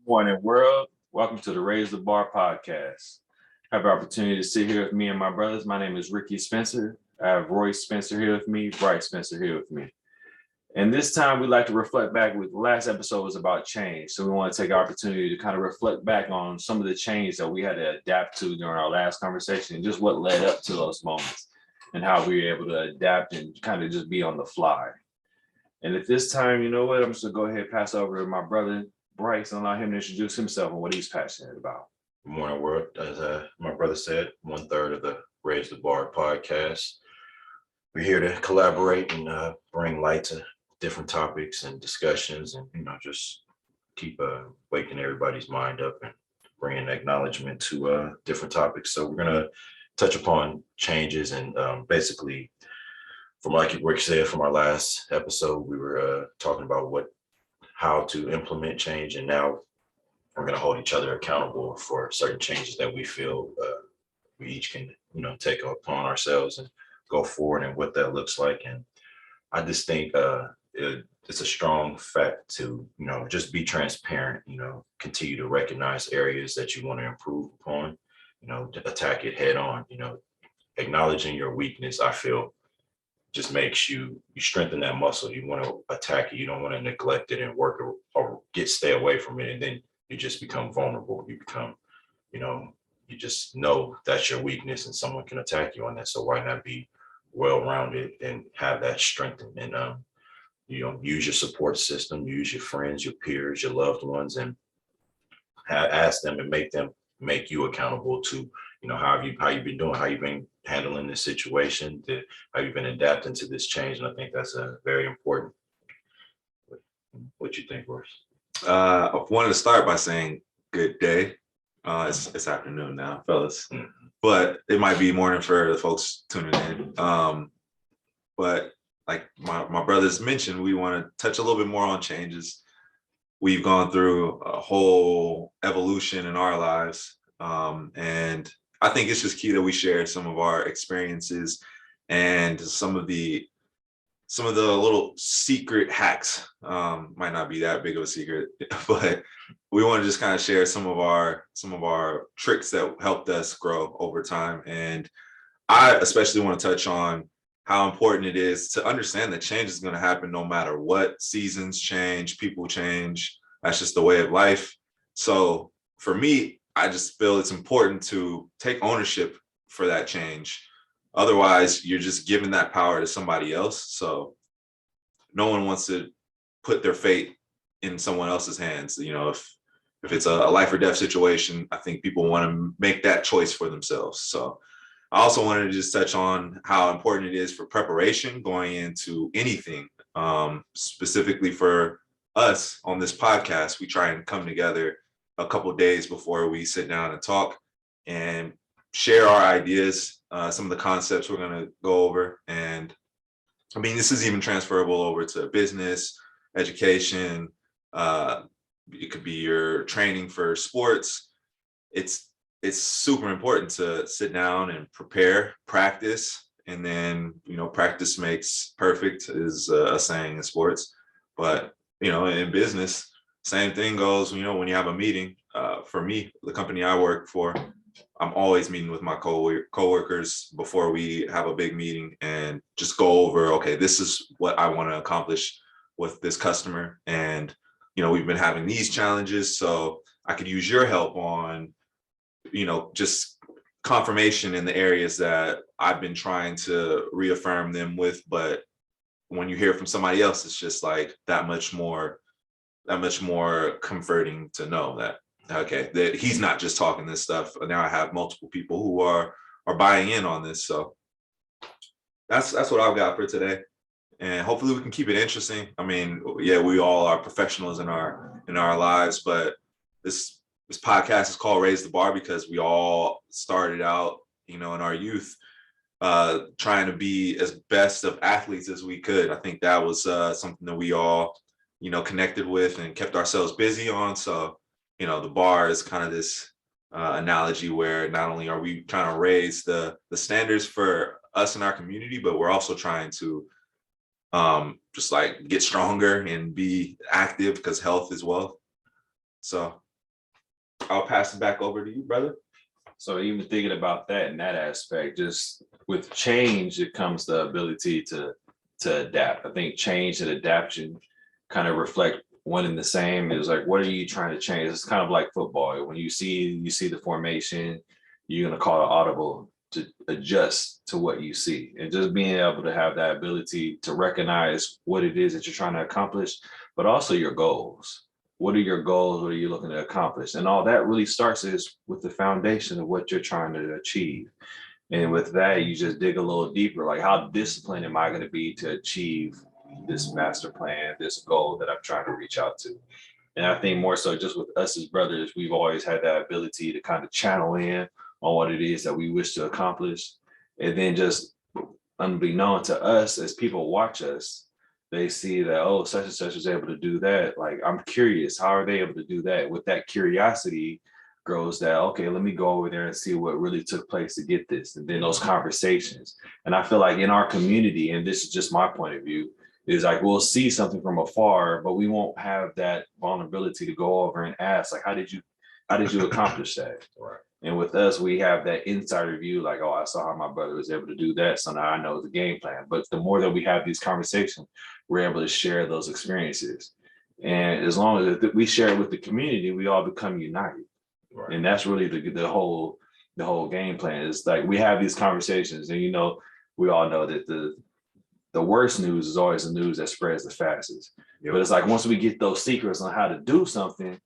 Morning, world. Welcome to the Raise the Bar podcast. I have the opportunity to sit here with me and my brothers. My name is Ricky Spencer. I have Roy Spencer here with me, Bryce Spencer here with me. And this time we like to reflect back. With the last episode was about change. So we want to take the opportunity to kind of reflect back on some of the change that we had to adapt to during our last conversation and just what led up to those moments and how we were able to adapt and kind of just be on the fly. And at this time, you know what? I'm just going to go ahead and pass over to my brother, Bryce, and allow him to introduce himself and what he's passionate about. Good morning, world. As my brother said, 1/3 of the Raise the Bar podcast. We're here to collaborate and bring light to different topics and discussions, and just keep waking everybody's mind up and bringing acknowledgement to different topics. So we're gonna touch upon changes and basically, from like Rick said, from our last episode, we were talking about how to implement change, and now we're going to hold each other accountable for certain changes that we feel we each can, take upon ourselves and go forward and what that looks like. And I just think it's a strong fact to, just be transparent, continue to recognize areas that you want to improve upon, to attack it head on, acknowledging your weakness, I feel just makes you strengthen that muscle. You want to attack it. You don't want to neglect it and work or stay away from it. And then you just become vulnerable. You become, you just know that's your weakness and someone can attack you on that. So why not be well-rounded and have that strength and, use your support system, use your friends, your peers, your loved ones, and ask them and make you accountable to, how you've been doing, how you've been handling this situation, how you've been adapting to this change. And I think that's very important. What you think, Royce? I wanted to start by saying good day. It's afternoon now, fellas, but it might be morning for the folks tuning in. But like my brothers mentioned, we want to touch a little bit more on changes. We've gone through a whole evolution in our lives, and I think it's just key that we share some of our experiences and some of the little secret hacks. Might not be that big of a secret, but we want to just kind of share some of our tricks that helped us grow over time. And I especially want to touch on how important it is to understand that change is going to happen no matter what. Seasons change, people change. That's just the way of life. So for me, I just feel it's important to take ownership for that change. Otherwise, you're just giving that power to somebody else. So no one wants to put their fate in someone else's hands. If it's a life or death situation, I think people want to make that choice for themselves. So I also wanted to just touch on how important it is for preparation going into anything. Specifically for us on this podcast, we try and come together a couple of days before we sit down and talk and share our ideas, some of the concepts we're going to go over. And I mean, this is even transferable over to business, education. It could be your training for sports. It's super important to sit down and prepare, practice, and then, practice makes perfect is a saying in sports. But, in business, same thing goes, when you have a meeting. For me, the company I work for, I'm always meeting with my coworkers before we have a big meeting and just go over, okay, this is what I want to accomplish with this customer. And, we've been having these challenges, so I could use your help on, just confirmation in the areas that I've been trying to reaffirm them with. But when you hear from somebody else, it's just like that much more comforting to know that, okay, that he's not just talking this stuff. Now I have multiple people who are buying in on this. So that's what I've got for today. And hopefully we can keep it interesting. I mean, yeah, we all are professionals in our lives, but this podcast is called Raise the Bar because we all started out, in our youth, trying to be as best of athletes as we could. I think that was something that we all, connected with and kept ourselves busy on. So, the bar is kind of this analogy where not only are we trying to raise the standards for us in our community, but we're also trying to just like get stronger and be active because health is wealth. So I'll pass it back over to you, brother. So even thinking about that in that aspect, just with change, it comes the ability to adapt. I think change and adaptation kind of reflect one and the same. It's like, what are you trying to change? It's kind of like football. When you see the formation, you're gonna call an audible to adjust to what you see. And just being able to have that ability to recognize what it is that you're trying to accomplish, but also your goals. What are your goals? What are you looking to accomplish? And all that really starts is with the foundation of what you're trying to achieve. And with that, you just dig a little deeper, like how disciplined am I going to be to achieve this master plan, this goal that I'm trying to reach out to? And I think more so just with us as brothers, we've always had that ability to kind of channel in on what it is that we wish to accomplish. And then just unbeknown to us, as people watch us, they see that, oh, such and such is able to do that. Like, I'm curious, how are they able to do that? With that curiosity grows that, okay, let me go over there and see what really took place to get this. And then those conversations. And I feel like in our community, and this is just my point of view, is like we'll see something from afar, but we won't have that vulnerability to go over and ask, like, how did you accomplish that? Right. And with us, we have that insider view, like, oh, I saw how my brother was able to do that, so now I know the game plan. But the more that we have these conversations, we're able to share those experiences. And as long as we share it with the community, we all become united. Right. And that's really the whole game plan. Is like we have these conversations, and we all know that the worst news is always the news that spreads the fastest. Yep. But it's like once we get those secrets on how to do something,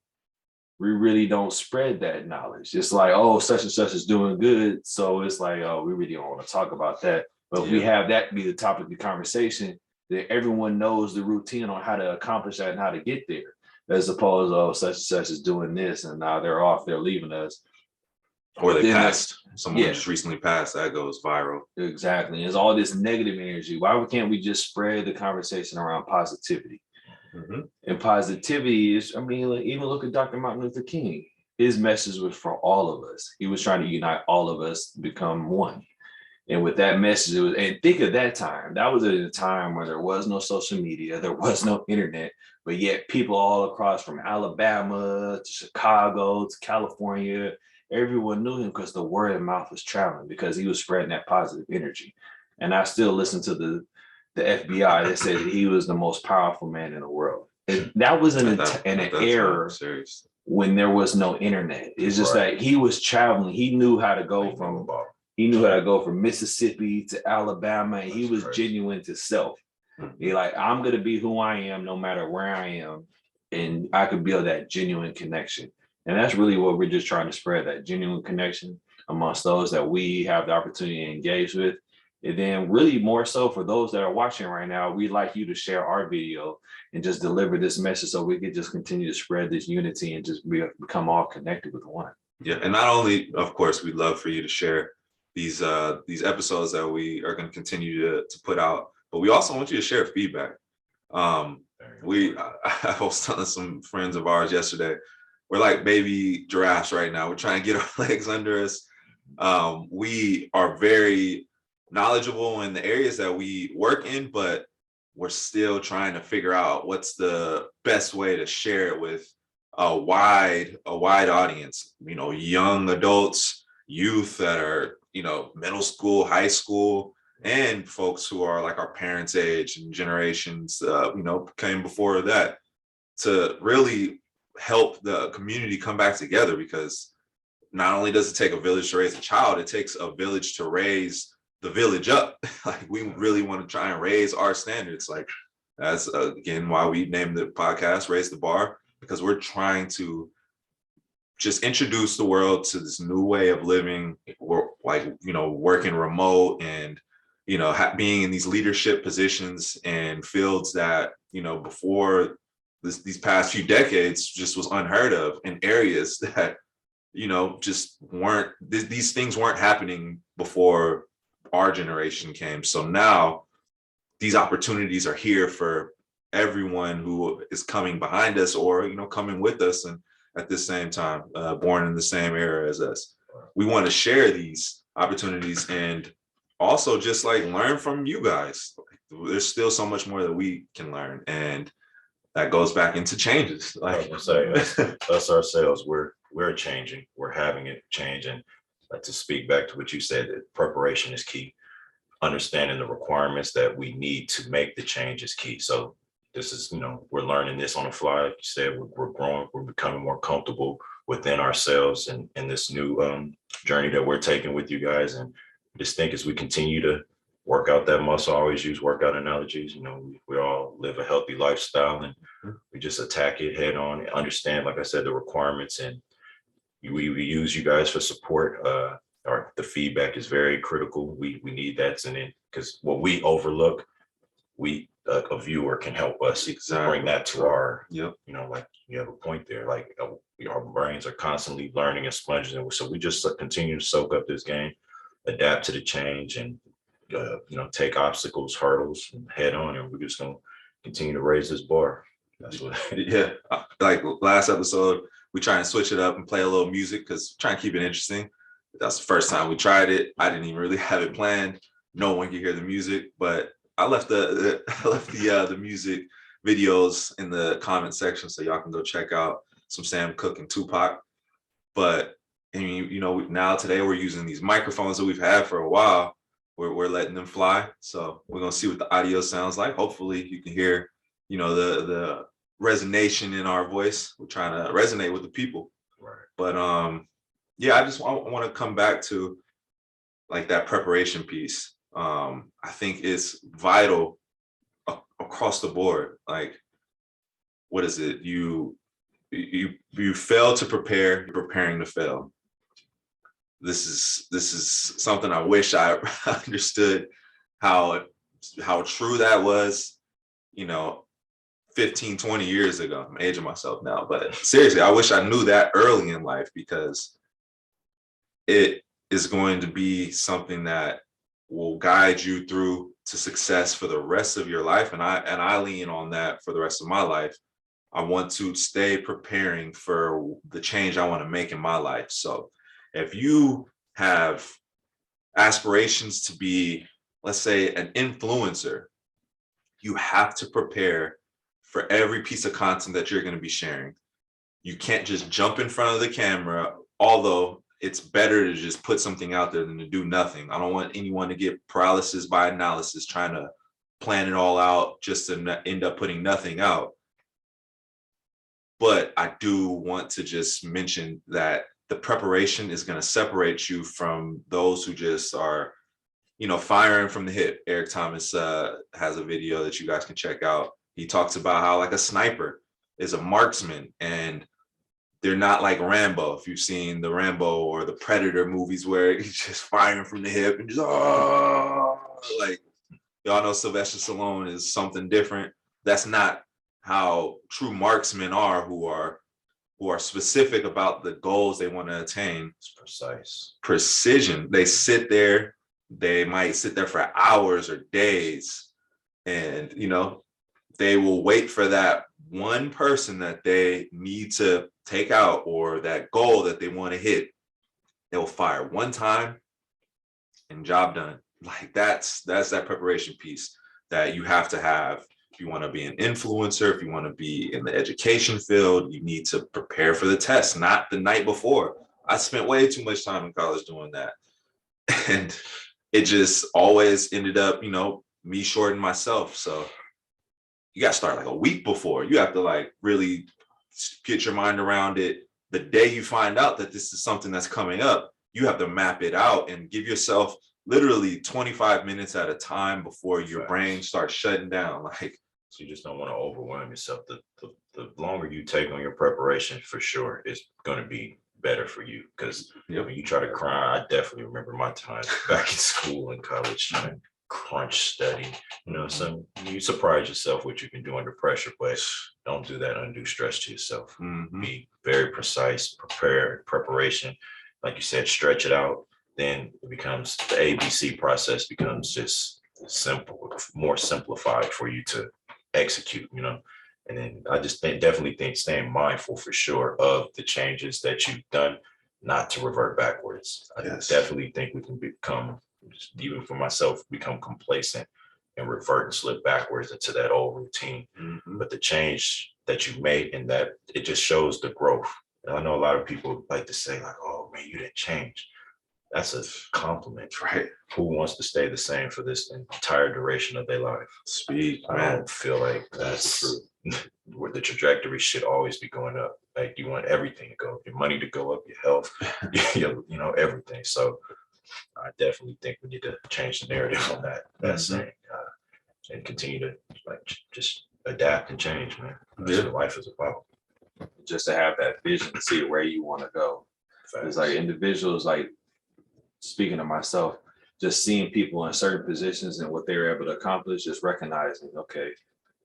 we really don't spread that knowledge. It's like, oh, such and such is doing good. So it's like, oh, we really don't want to talk about that. But if we have that be the topic of the conversation, then everyone knows the routine on how to accomplish that and how to get there. As opposed to, oh, such and such is doing this and now they're off, they're leaving us. Or they passed. Someone just recently passed, that goes viral. Exactly. There's all this negative energy. Why can't we just spread the conversation around positivity? Mm-hmm. And positivity is, even look at Dr. Martin Luther King. His message was for all of us. He was trying to unite all of us to become one. And with that message, it was, and think of that time. That was at a time where there was no social media, there was no internet, but yet people all across from Alabama to Chicago to California, everyone knew him because the word of mouth was traveling, because he was spreading that positive energy. And I still listen to the FBI that said that he was the most powerful man in the world. And that was in an era when there was no internet. It's just that he was traveling. He knew how to go from Mississippi to Alabama. And he was genuine to self. He like, I'm gonna be who I am no matter where I am, and I could build that genuine connection. And that's really what we're just trying to spread, that genuine connection amongst those that we have the opportunity to engage with. And then really more so for those that are watching right now, we'd like you to share our video and just deliver this message so we could just continue to spread this unity and just become all connected with one. Yeah, and not only, of course, we'd love for you to share these episodes that we are going to continue to put out, but we also want you to share feedback. I was telling some friends of ours yesterday, we're like baby giraffes right now. We're trying to get our legs under us. We are very knowledgeable in the areas that we work in, but we're still trying to figure out what's the best way to share it with a wide audience, young adults, youth that are, middle school, high school, and folks who are like our parents' age and generations, came before that, to really help the community come back together. Because not only does it take a village to raise a child, it takes a village to raise the village up. Like, we really want to try and raise our standards. Like, that's again why we named the podcast Raise the Bar, because we're trying to just introduce the world to this new way of living. We're like, working remote and, being in these leadership positions and fields that, before these past few decades just was unheard of, in areas that, just weren't, these things weren't happening before our generation came. So now these opportunities are here for everyone who is coming behind us or, coming with us. And at the same time, born in the same era as us, we want to share these opportunities and also just like learn from you guys. There's still so much more that we can learn. And that goes back into changes. Like Like, I say, us ourselves, we're changing, we're having it change. And to speak back to what you said, that preparation is key. Understanding the requirements that we need to make the change is key. So this is, we're learning this on the fly. Like you said, we're growing, we're becoming more comfortable within ourselves and in this new journey that we're taking with you guys. And just think as we continue to work out that muscle, I always use workout analogies. We all live a healthy lifestyle and we just attack it head on and understand, like I said, the requirements. And we use you guys for support. The feedback is very critical. We need that, and then because what we overlook, a viewer can help us bring that to our. Yep. Like you have a point there. Like our brains are constantly learning and sponging, and so we just continue to soak up this game, adapt to the change, and take obstacles, hurdles, and head on, and we're just gonna continue to raise this bar. That's what. Yeah. Like last episode, we try and switch it up and play a little music because trying to keep it interesting. That's the first time we tried it. I didn't even really have it planned. No one could hear the music, but I left the music videos in the comment section so y'all can go check out some Sam Cooke and Tupac. But I mean, now today we're using these microphones that we've had for a while. We're letting them fly. So we're gonna see what the audio sounds like. Hopefully you can hear, the resonation in our voice. We're trying to resonate with the people. Right. But yeah, I want to come back to like that preparation piece. I think it's vital across the board. Like, what is it? You fail to prepare, you're preparing to fail. This is something I wish I understood how true that was, 15, 20 years ago. I'm aging myself now, but seriously, I wish I knew that early in life, because it is going to be something that will guide you through to success for the rest of your life. And I lean on that for the rest of my life. I want to stay preparing for the change I want to make in my life. So if you have aspirations to be, let's say, an influencer, you have to prepare for every piece of content that you're going to be sharing. You can't just jump in front of the camera, although it's better to just put something out there than to do nothing. I don't want anyone to get paralysis by analysis, trying to plan it all out just to end up putting nothing out. But I do want to just mention that the preparation is going to separate you from those who just are, firing from the hip. Eric Thomas has a video that you guys can check out. He talks about how like a sniper is a marksman, and they're not like Rambo. If you've seen the Rambo or the Predator movies where he's just firing from the hip and just, like, y'all know Sylvester Stallone is something different. That's not how true marksmen are, who are specific about the goals they want to attain. It's precise. Precision. They sit there, they might sit there for hours or days, and they will wait for that one person that they need to take out, or that goal that they want to hit. They'll fire one time and job done. Like that's that preparation piece that you have to have. If you want to be an influencer, if you want to be in the education field, you need to prepare for the test, not the night before. I spent way too much time in college doing that. And it just always ended up, me shorting myself. So you got to start like a week before. You have to like really get your mind around it. The day you find out that this is something that's coming up, you have to map it out and give yourself literally 25 minutes at a time before your brain starts shutting down. Like, so you just don't want to overwhelm yourself. The longer you take on your preparation, for sure, it's going to be better for you. Because when you try to cry, I definitely remember my time back in school and college trying to crunch study. So you surprise yourself what you can do under pressure, but don't do that undue stress to yourself. mm-hmm. Be very precise, preparation. Like you said, stretch it out. Then it becomes the ABC process becomes just simple, more simplified for you to execute, And then I just definitely think staying mindful for sure of the changes that you've done, not to revert backwards. I definitely think we can become, even for myself, become complacent and revert and slip backwards into that old routine. But the change that you made in that, it just shows the growth. And I know a lot of people like to say like, oh man, you didn't change. That's a compliment, right? Who wants to stay the same for this entire duration of their life? Speak, I man. don't feel like that's true. Where the trajectory should always be going up. Like you want everything to go, your money to go up, your health, everything. So I definitely think we need to change the narrative on that saying, and continue to like just adapt and change, man. That's what life is about. Just to have that vision to see where you want to go. It's like individuals, like speaking of myself, just seeing people in certain positions and what they were able to accomplish, just recognizing, okay,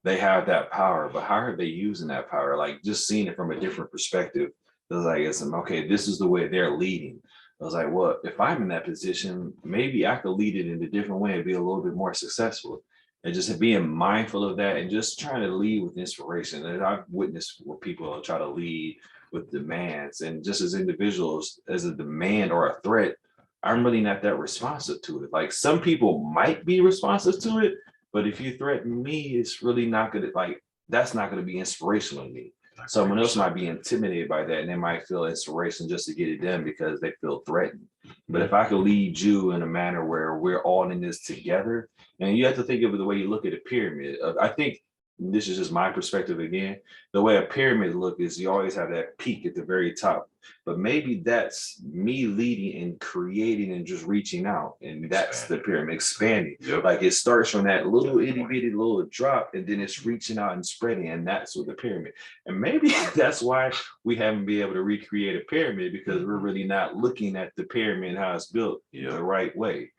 they have that power, but how are they using that power? Like just seeing it from a different perspective. It was like, okay, this is the way they're leading. I was like, well, if I'm in that position, maybe I could lead it in a different way and be a little bit more successful. And just being mindful of that and just trying to lead with inspiration. And I've witnessed where people try to lead with demands, and just as individuals, as a demand or a threat, I'm really not that responsive to it. Like some people might be responsive to it, but if you threaten me, it's really not gonna, like, that's not gonna be inspirational to me. Someone else might be intimidated by that and they might feel inspiration just to get it done because they feel threatened. But if I could lead you in a manner where we're all in this together, and you have to think of it the way you look at a pyramid. I think this is just my perspective again. The way a pyramid look is you always have that peak at the very top, but maybe that's me leading and creating and just reaching out, and that's the pyramid expanding. Like it starts from that little itty bitty little drop, and then it's reaching out and spreading, and that's with the pyramid. And maybe that's why we haven't been able to recreate a pyramid, because we're really not looking at the pyramid and how it's built the right way.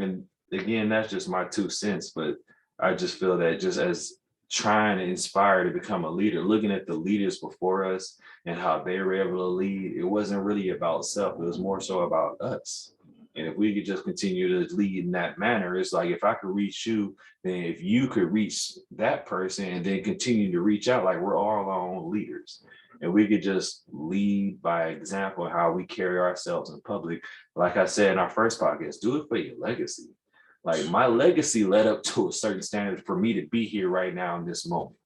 And again, that's just my 2 cents, but I just feel that just as trying to inspire to become a leader, looking at the leaders before us and how they were able to lead, it wasn't really about self, it was more so about us. And if we could just continue to lead in that manner, it's like if I could reach you, then if you could reach that person and then continue to reach out, like we're all our own leaders. And we could just lead by example how we carry ourselves in public. Like I said in our first podcast, do it for your legacy. Like my legacy led up to a certain standard for me to be here right now in this moment.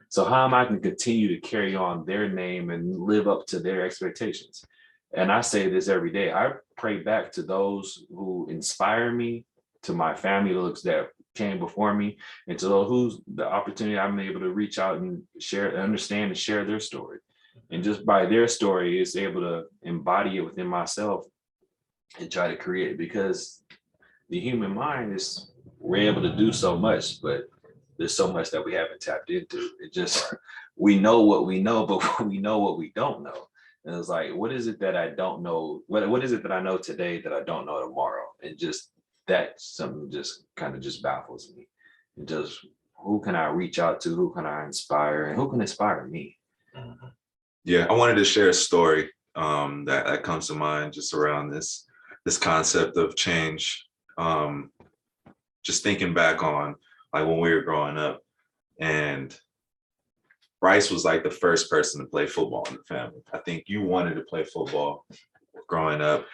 So how am I going to continue to carry on their name and live up to their expectations? And I say this every day. I pray back to those who inspire me, to my family that came before me, and to those who's the opportunity I'm able to reach out and share, understand and share their story. And just by their story, it's able to embody it within myself and try to create, because the human mind is, we're able to do so much, but there's so much that we haven't tapped into. It just, we know what we know, but we know what we don't know. And it's like, what is it that I don't know? What is it that I know today that I don't know tomorrow? And just that something just kind of just baffles me. And just who can I reach out to? Who can I inspire? And who can inspire me? Yeah, I wanted to share a story that comes to mind just around this concept of change. Just thinking back on like when we were growing up, and Bryce was like the first person to play football in the family. I think you wanted to play football growing up,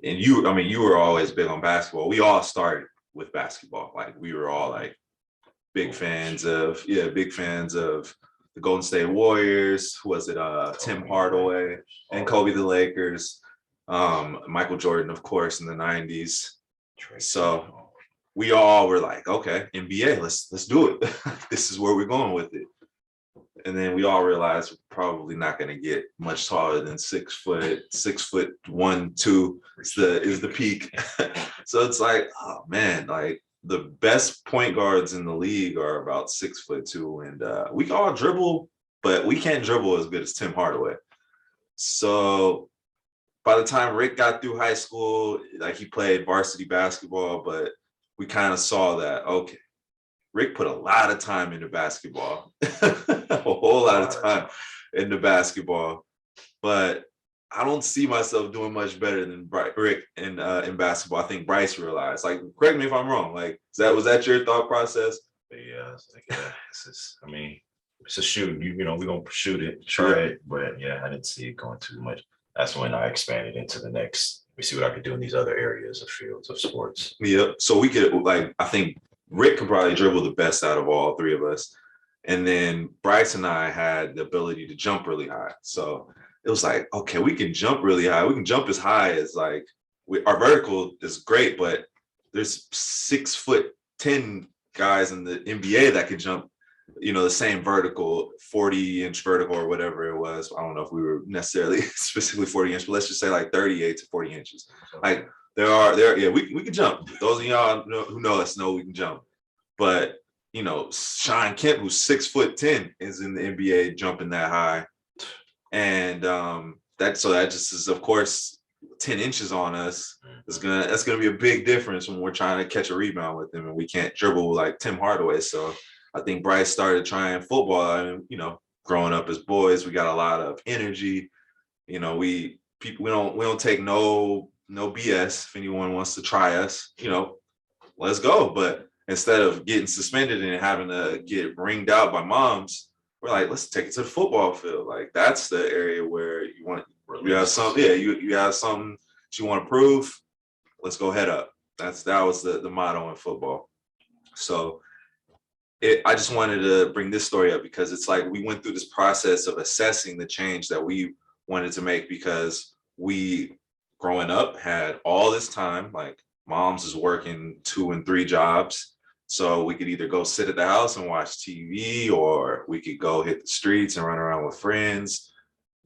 and you were always big on basketball. We all started with basketball. Like we were all like big fans of the Golden State Warriors. Who was it? Tim Hardaway and Kobe the Lakers. Michael Jordan, of course, in the 90s. So we all were like, okay, NBA, let's do it. This is where we're going with it. And then we all realized we're probably not going to get much taller than 6 foot, 6'1", 2" is the peak. So it's like, oh man, like the best point guards in the league are about 6'2", and we can all dribble, but we can't dribble as good as Tim Hardaway. So by the time Rick got through high school, like he played varsity basketball, but we kind of saw that, okay, Rick put a lot of time into basketball, a whole lot of time into basketball, but I don't see myself doing much better than Rick in basketball. I think Bryce realized, like, correct me if I'm wrong, like, was that your thought process? Yeah, it's like, it's a shoot. We're gonna shoot it, try it, but yeah, I didn't see it going too much. That's when I expanded into the next. We see what I could do in these other areas of fields of sports. Yeah, so we could, like, I think Rick could probably dribble the best out of all three of us. And then Bryce and I had the ability to jump really high. So it was like, okay, we can jump really high. We can jump as high as like our vertical is great, but there's 6'10" guys in the NBA that can jump, the same vertical, 40-inch vertical or whatever it was. I don't know if we were necessarily specifically 40-inch, but let's just say like 38 to 40 inches. Like we can jump. Those of y'all who know us know we can jump. But Sean Kemp, who's 6'10", is in the NBA jumping that high. And that just is, of course, 10 inches on us. That's gonna be a big difference when we're trying to catch a rebound with him, and we can't dribble like Tim Hardaway. So I think Bryce started trying football, and growing up as boys, we got a lot of energy. We don't take no BS. If anyone wants to try us, let's go. But instead of getting suspended and having to get ringed out by moms, we're like, let's take it to the football field. Like that's the area where you have something that you want to prove. Let's go head up. That was the motto in football. So I just wanted to bring this story up because it's like we went through this process of assessing the change that we wanted to make, because we, growing up, had all this time. Like moms is working 2 and 3 jobs. So we could either go sit at the house and watch TV, or we could go hit the streets and run around with friends.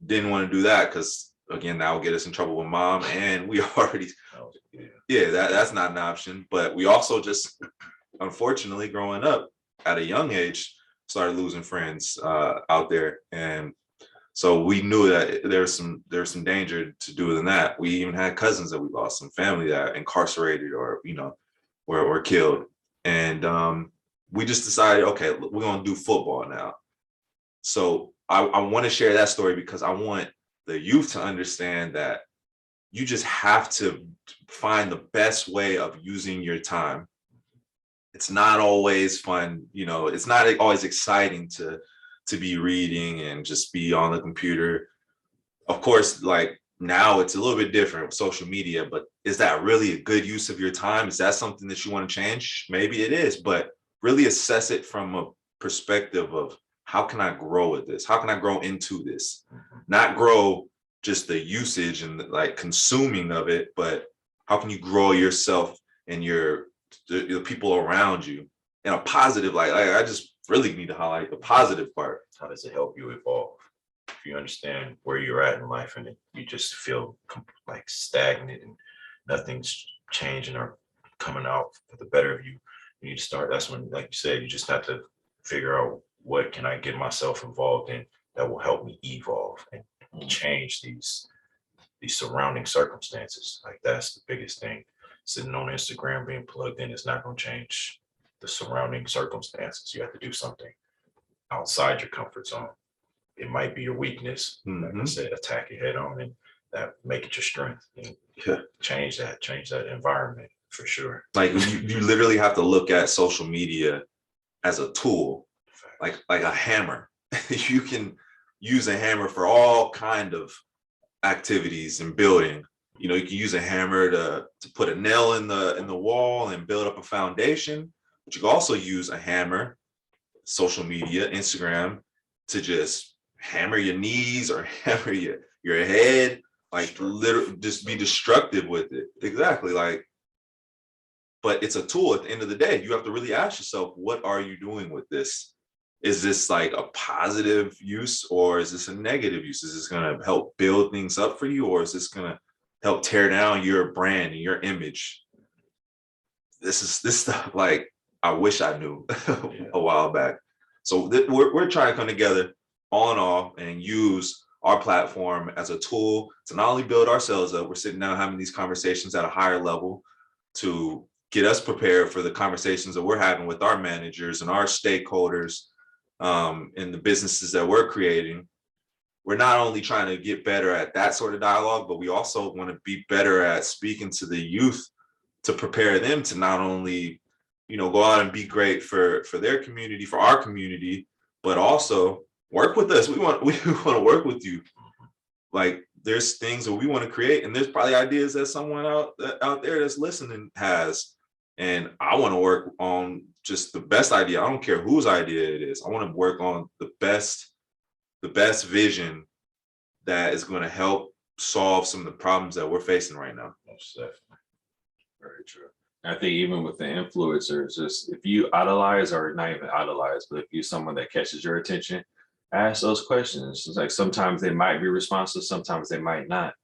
Didn't want to do that because, again, that would get us in trouble with mom. And we already, that's not an option. But we also just, unfortunately, growing up at a young age, started losing friends out there. And so we knew that there's some danger to doing that. We even had cousins that we lost, some family that incarcerated or, were killed. And we just decided, okay, we're going to do football now. So I want to share that story because I want the youth to understand that you just have to find the best way of using your time. It's not always fun, it's not always exciting to be reading and just be on the computer. Of course, like now it's a little bit different with social media, but is that really a good use of your time? Is that something that you want to change? Maybe it is, but really assess it from a perspective of how can I grow with this? How can I grow into this? Not grow just the usage and like consuming of it, but how can you grow yourself and the people around you in a positive light? I just really need to highlight the positive part. How does it help you evolve? If you understand where you're at in life and you just feel like stagnant and nothing's changing or coming out for the better of you, you need to start. That's when, like you said, you just have to figure out what can I get myself involved in that will help me evolve and change these surrounding circumstances. Like that's the biggest thing. Sitting on Instagram being plugged in is not going to change the surrounding circumstances. You have to do something outside your comfort zone. It might be your weakness. Like I said, attack it head on and that make it your strength. And change that environment for sure. Like you literally have to look at social media as a tool, like a hammer. You can use a hammer for all kind of activities and building. You can use a hammer to put a nail in the wall and build up a foundation, but you can also use a hammer, social media, Instagram, to just hammer your knees or hammer your head, like literally just be destructive with it. Exactly. Like, but it's a tool at the end of the day. You have to really ask yourself, what are you doing with this? Is this like a positive use or is this a negative use? Is this going to help build things up for you, or is this going to help tear down your brand and your image? This stuff, like, I wish I knew a while back. So we're trying to come together all in all and use our platform as a tool to not only build ourselves up, we're sitting down having these conversations at a higher level to get us prepared for the conversations that we're having with our managers and our stakeholders in the businesses that we're creating. We're not only trying to get better at that sort of dialogue, but we also want to be better at speaking to the youth to prepare them to not only, go out and be great for their community, for our community, but also work with us. We want to work with you. Like there's things that we want to create, and there's probably ideas that someone out there that's listening has. And I want to work on just the best idea. I don't care whose idea it is. I want to work on the best vision that is going to help solve some of the problems that we're facing right now. Most definitely. Very true. I think even with the influencers, just if you idolize, or not even idolize, but if you're someone that catches your attention, ask those questions. It's like sometimes they might be responsive, sometimes they might not,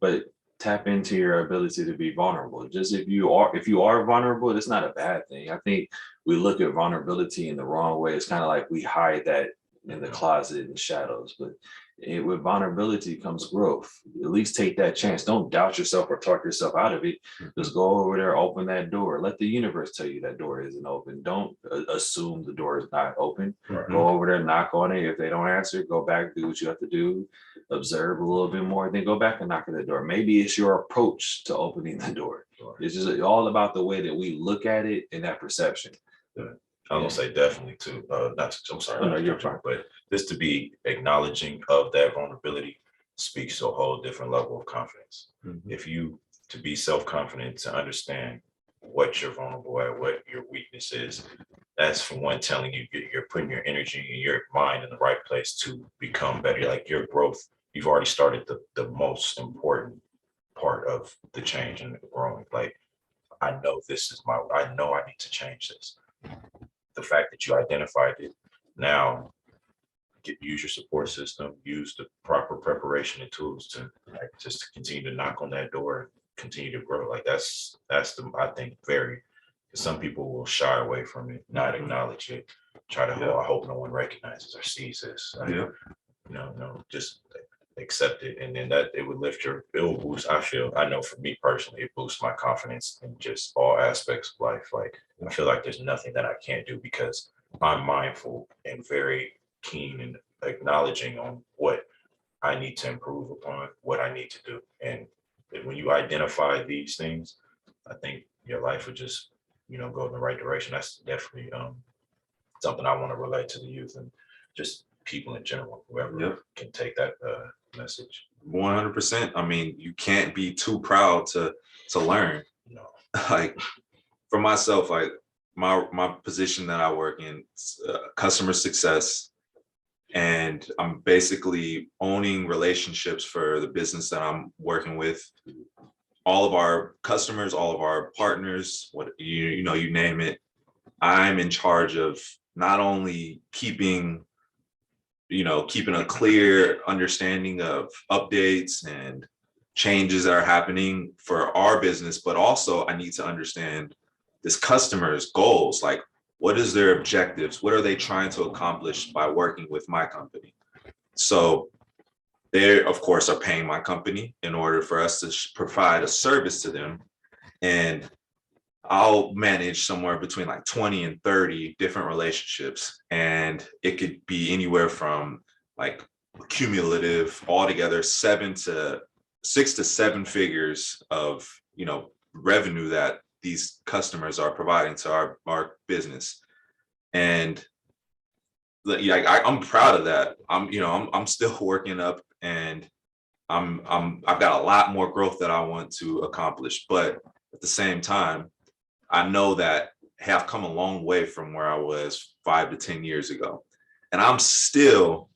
but tap into your ability to be vulnerable. Just if you are vulnerable, it's not a bad thing. I think we look at vulnerability in the wrong way. It's kind of like we hide that in the closet in the shadows, but with vulnerability comes growth. At least take that chance. Don't doubt yourself or talk yourself out of it. Just go over there, open that door. Let the universe tell you that door isn't open. Don't assume the door is not open. Right. Go over there, knock on it. If they don't answer, go back, do what you have to do, observe a little bit more, then go back and knock on the door. Maybe it's your approach to opening the door. It's just all about the way that we look at it and that perception. I'm gonna say definitely too. I'm sorry. Oh, no, you're fine. But just to be acknowledging of that vulnerability speaks to a whole different level of confidence. If you to be self-confident, to understand what you're vulnerable at, what your weakness is, that's for one telling you you're putting your energy and your mind in the right place to become better. Like your growth, you've already started the most important part of the change and the growing. Like I know I need to change this. The fact that you identified it, now use your support system, use the proper preparation and tools to just to continue to knock on that door and continue to grow. Like that's the, I think, very, some people will shy away from it, not acknowledge it, try to, I hope no one recognizes or sees this. No, just accept it. And then that it will boost, I know for me personally, it boosts my confidence in just all aspects of life. Like I feel like there's nothing that I can't do because I'm mindful and very keen and acknowledging on what I need to improve upon, what I need to do. And when you identify these things, I think your life would just, go in the right direction. That's definitely something I want to relate to the youth and just people in general, whoever can take that message. 100%. I mean, you can't be too proud to learn. Like for myself, like my position that I work in, customer success, and I'm basically owning relationships for the business that I'm working with. All of our customers, all of our partners, you name it. I'm in charge of not only keeping a clear understanding of updates and changes that are happening for our business, but also I need to understand this customer's goals. Like, what is their objectives? What are they trying to accomplish by working with my company? So they, of course, are paying my company in order for us to provide a service to them. And I'll manage somewhere between like 20 and 30 different relationships. And it could be anywhere from like cumulative altogether 6 to 7 figures of, revenue that these customers are providing to our business. And I'm proud of that. I'm still working up, and I've got a lot more growth that I want to accomplish. But at the same time, I know that have come a long way from where I was 5 to 10 years ago. And I'm still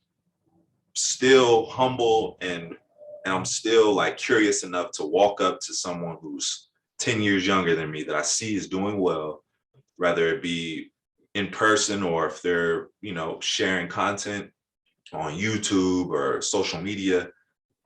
humble, and I'm still like curious enough to walk up to someone who's 10 years younger than me that I see is doing well, whether it be in person or if they're, sharing content on YouTube or social media.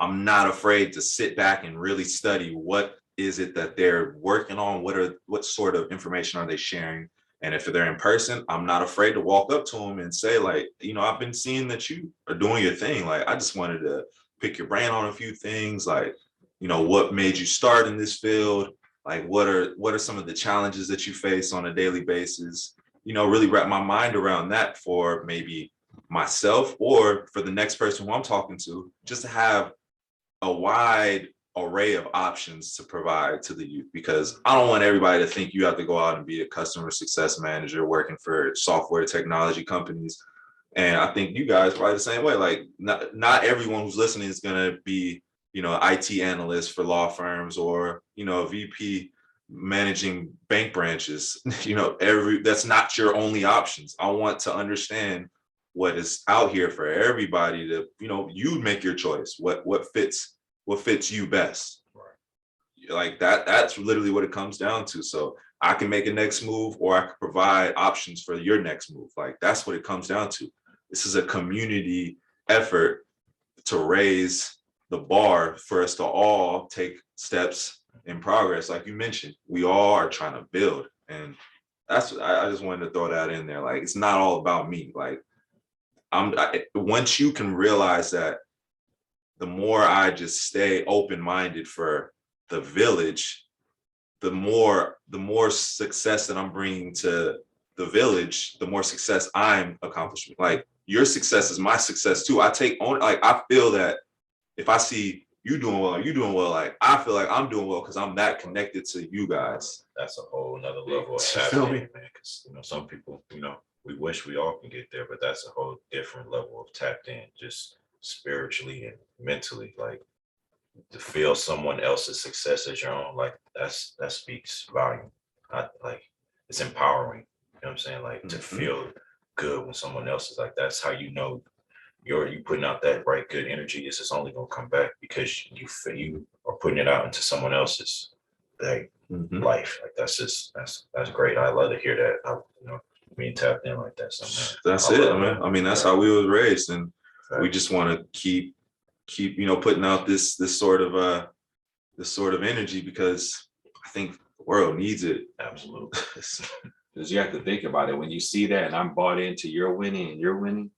I'm not afraid to sit back and really study what is it that they're working on, what sort of information are they sharing. And if they're in person, I'm not afraid to walk up to them and say, like, I've been seeing that you are doing your thing. Like, I just wanted to pick your brain on a few things, like, what made you start in this field? Like, what are some of the challenges that you face on a daily basis? Really wrap my mind around that for maybe myself or for the next person who I'm talking to, just to have a wide array of options to provide to the youth, because I don't want everybody to think you have to go out and be a customer success manager working for software technology companies. And I think you guys probably the same way. Like not everyone who's listening is going to be, IT analyst for law firms or, a VP managing bank branches, that's not your only options. I want to understand what is out here for everybody to, you make your choice. What fits you best. Right. Like that's literally what it comes down to. So I can make a next move, or I can provide options for your next move. Like that's what it comes down to. This is a community effort to raise the bar for us to all take steps in progress. Like you mentioned, we all are trying to build, and I just wanted to throw that in there. Like it's not all about me. Like once you can realize that, the more I just stay open-minded for the village, the more success that I'm bringing to the village, the more success I'm accomplishing. Like your success is my success too. I take on, like, I feel that if I see you doing well, you doing well, like I feel like I'm doing well because I'm that connected to you guys. That's a whole nother level of tapping, man. Because some people, we wish we all can get there, but that's a whole different level of tapped in, just spiritually and mentally. Like to feel someone else's success as your own, like that speaks volume. It's empowering. You know what I'm saying? Like to feel good when someone else is like, that's how you putting out that right good energy. It's just only gonna come back because you are putting it out into someone else's life. Like that's great. I love to hear that. Being tapped in like that. So, man, that's it, man. I mean, that's how we was raised, and we just want to keep putting out this sort of energy, because I think the world needs it. Absolutely. Because you have to think about it. When you see that, and I'm bought into your winning and you're winning,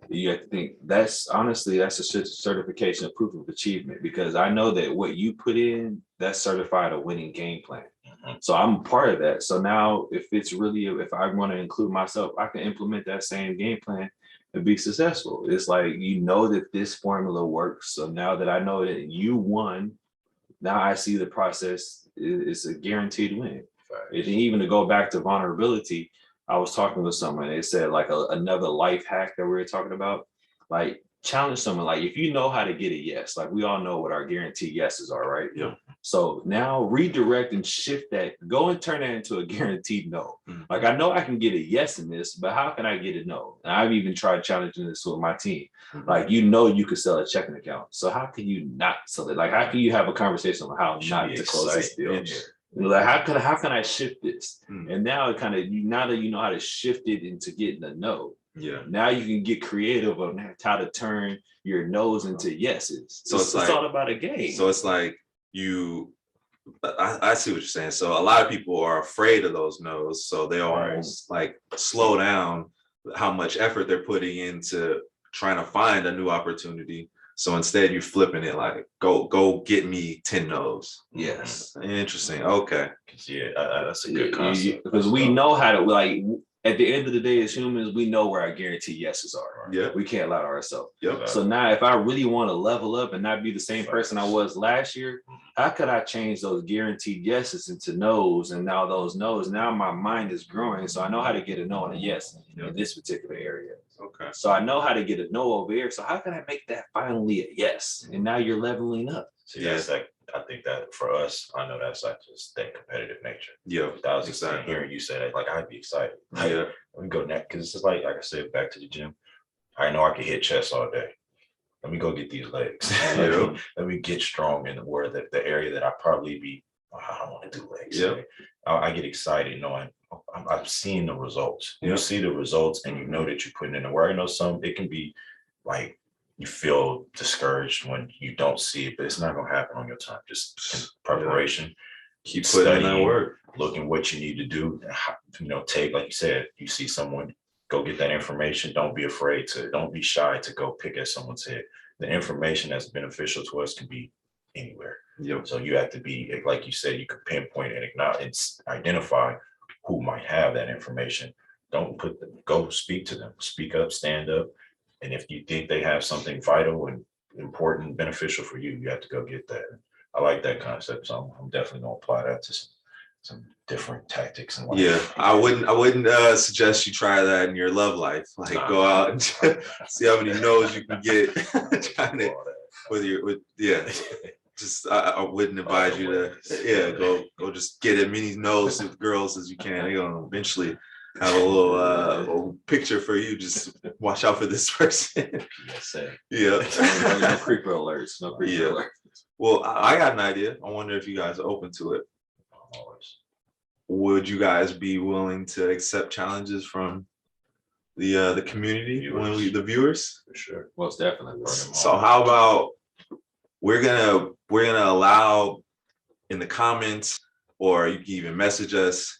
you have to think that's a certification of proof of achievement, because I know that what you put in, that's certified a winning game plan. So I'm part of that. So now if I want to include myself, I can implement that same game plan and be successful. It's like, that this formula works. So now that I know that you won, now I see the process is a guaranteed win. And even to go back to vulnerability, I was talking with someone, they said like another life hack that we were talking about, like challenge someone. Like if you know how to get a yes, like we all know what our guaranteed yeses are, right? Yeah. So now redirect and shift that, go and turn that into a guaranteed no. Like I know I can get a yes in this, but how can I get a no? And I've even tried challenging this with my team. Like, you could sell a checking account. So how can you not sell it? Like how can you have a conversation on how not to close this deal? Like how can I shift this? And now it kind of, now that you know how to shift it into getting a no, now you can get creative on how to turn your no's into yeses. So it's all about a game. So it's like I see what you're saying. So a lot of people are afraid of those no's, so they almost like slow down how much effort they're putting into trying to find a new opportunity. So instead you're flipping it, like go get me 10 no's. Yes. Interesting. Okay. Yeah, that's a good concept. Because we know how to, like, at the end of the day, as humans, we know where our guaranteed yeses are. Yeah. We can't lie to ourselves. Yep. So now if I really want to level up and not be the same person I was last year, how could I change those guaranteed yeses into no's? And now those no's, now my mind is growing. So I know how to get a no and a yes in this particular area. Okay. So I know how to get a no over here. So how can I make that finally a yes? And now you're leveling up. See, that's like, I think that for us, I know that's like just that competitive nature. Yeah. I was just hearing you say that, like I'd be excited. Let me go next, because it's just like I said, back to the gym. I know I can hit chest all day. Let me go get these legs. Let me get strong in the area that I probably I don't want to do legs. Yeah. I get excited knowing I'm seeing the results. You see the results, and you know that you're putting in the work. I know it can be like you feel discouraged when you don't see it, but it's not gonna happen on your time. Just in preparation, keep putting in that work, looking what you need to do. Take, like you said, you see someone, go get that information. Don't be afraid don't be shy to go pick at someone's head. The information that's beneficial to us can be anywhere. Yep. So you have to be, like you said, you could pinpoint and acknowledge, identify who might have that information. Go speak to them, speak up, stand up. And if you think they have something vital and important, beneficial for you, you have to go get that. I like that concept. So I'm definitely gonna apply that to some different tactics and life. I wouldn't suggest you try that in your love life. Like go out and see how many no's you can get. just I wouldn't advise you to go just get as many no's with girls as you can. They're gonna eventually have a little picture for you. Just watch out for this person. Yeah. No creeper alerts. No creeper alerts. Well, I got an idea. I wonder if you guys are open to it. Would you guys be willing to accept challenges from the community, the viewers? For sure. Most definitely. So how about we're gonna allow in the comments, or you can even message us.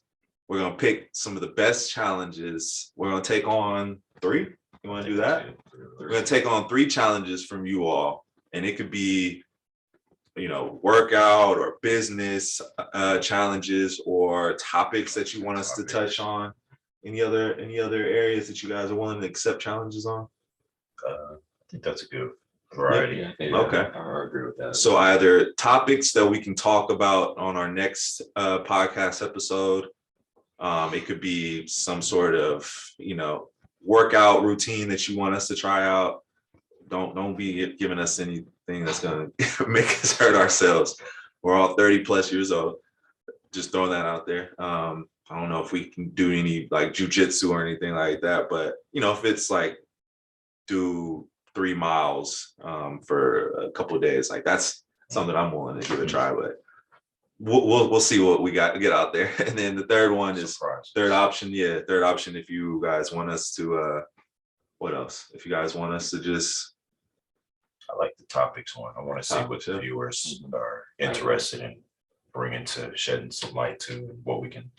We're gonna pick some of the best challenges. We're gonna take on 3. You want to do that? We're gonna take on 3 challenges from you all, and it could be, workout or business challenges or topics that you want us to touch on. Any other areas that you guys are willing to accept challenges on? I think that's a good variety. Okay. I agree with that. So either topics that we can talk about on our next podcast episode. It could be some sort of, workout routine that you want us to try out. Don't be giving us anything that's gonna make us hurt ourselves. We're all 30 plus years old. Just throwing that out there. I don't know if we can do any like jujitsu or anything like that, but if it's like do 3 miles for a couple of days, like that's something I'm willing to give a try. But we'll see what we got to get out there. And then the third one is third option. Yeah, third option. If you guys want us to, what else? If you guys want us to just, I like the topics one. I want to see what the viewers are interested in bringing to shedding some light to, and what we can,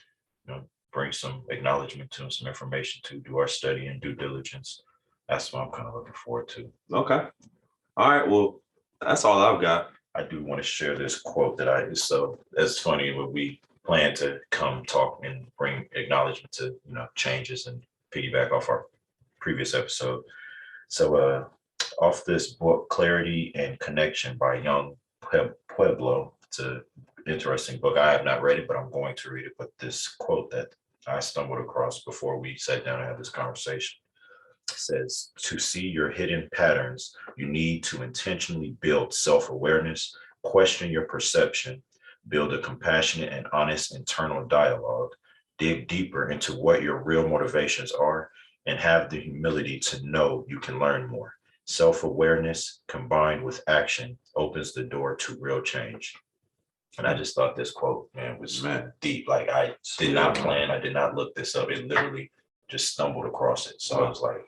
bring some acknowledgement to, and some information to, do our study and due diligence. That's what I'm kind of looking forward to. Okay. All right. Well, that's all I've got. I do want to share this quote that so it's funny when we plan to come talk and bring acknowledgement to, changes and piggyback off our previous episode. So off this book, Clarity and Connection by Young Pueblo. It's an interesting book. I have not read it, but I'm going to read it. But this quote that I stumbled across before we sat down and had this conversation says, to see your hidden patterns, you need to intentionally build self-awareness, question your perception, build a compassionate and honest internal dialogue, dig deeper into what your real motivations are, and have the humility to know you can learn more. Self-awareness combined with action opens the door to real change. And I just thought this quote, was deep. Like I did not plan, I did not look this up. It literally just stumbled across it. So I was like,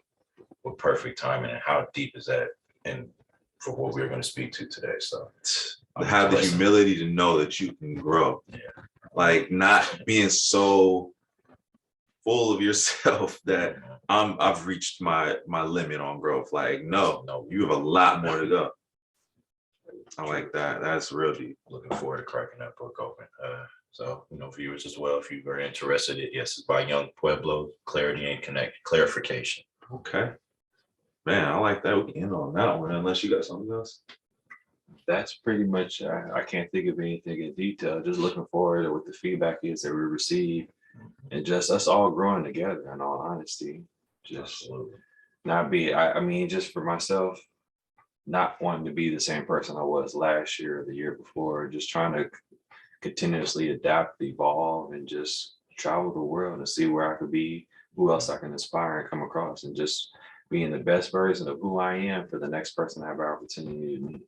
what perfect timing, and how deep is that? And for what we're going to speak to today. So have the humility to know that you can grow. Yeah. Like not being so full of yourself that I've reached my limit on growth. Like, no, you have a lot more to go. I like that. That's real deep. Looking forward to cracking that book open. So, viewers as well, if you are interested, yes, it's by Young Pueblo, Clarity and Clarification. Okay. Man, I like that. We can end on that one, unless you got something else. That's pretty much, I can't think of anything in detail. Just looking forward to what the feedback is that we receive, and just us all growing together, in all honesty. Just not be, I mean, just for myself, not wanting to be the same person I was last year or the year before, just trying to continuously adapt, evolve, and just travel the world and see where I could be, who else I can inspire and come across, and just being the best version of who I am for the next person I have an opportunity to meet.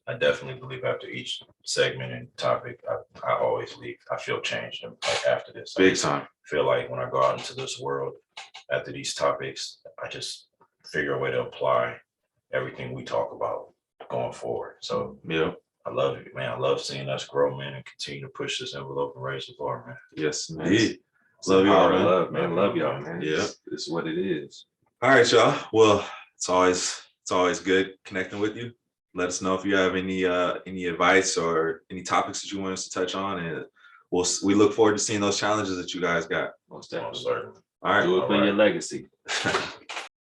I definitely believe after each segment and topic, I always leave. I feel changed like after this. Big time. Feel like when I go out into this world after these topics, I just figure a way to apply everything we talk about going forward. So yeah, I love it, man. I love seeing us grow, man, and continue to push this envelope and raise the bar, man. Yes, man. Love y'all, man. Love y'all, man. Yeah, it's what it is. All right, y'all. Well, it's always good connecting with you. Let us know if you have any advice or any topics that you want us to touch on, and we look forward to seeing those challenges that you guys got. Most definitely. All right, do it for your legacy.